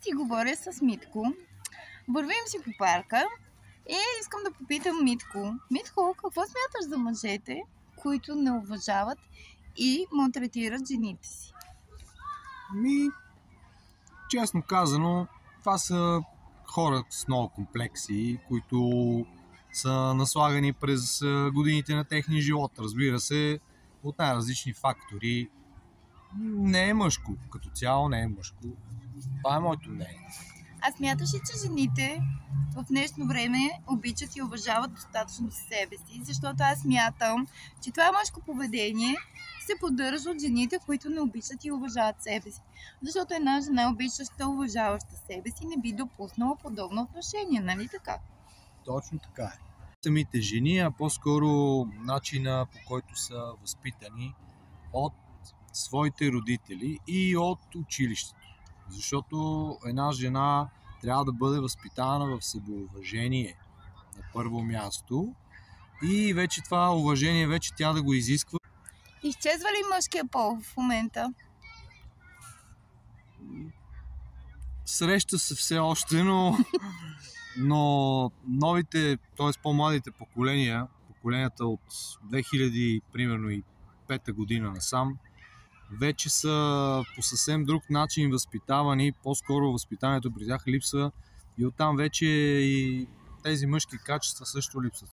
си говоря с Митко. Вървим си по парка и искам да попитам Митко. Митко, какво смяташ за мъжете, които не уважават и малтретират жените си? Честно казано, това са хора с много комплекси, които са наслагани през годините на техния живот. Разбира се, от най-различни фактори. Не е мъжко. Като цяло не е мъжко. Това е моето мнение. А смяташ ли, че жените в днешно време обичат и уважават достатъчно себе си? Защото аз смятам, че това мъжко поведение се поддържа от жените, които не обичат и уважават себе си. Защото една жена, обичаща, уважаваща себе си, не би допуснала подобно отношение, нали така? Точно така е. Самите жени, а по-скоро начина, по който са възпитани от своите родители и от училището. Защото една жена трябва да бъде възпитана в себеуважение на първо място и вече това уважение вече тя да го изисква. Изчезва ли мъжкия пол в момента? Среща се все още, но новите, т.е. по-младите поколенията от 2000, примерно и 5-та година насам, вече са по съвсем друг начин възпитавани, по-скоро възпитанието при тях липсва и оттам вече и тези мъжки качества също липсват.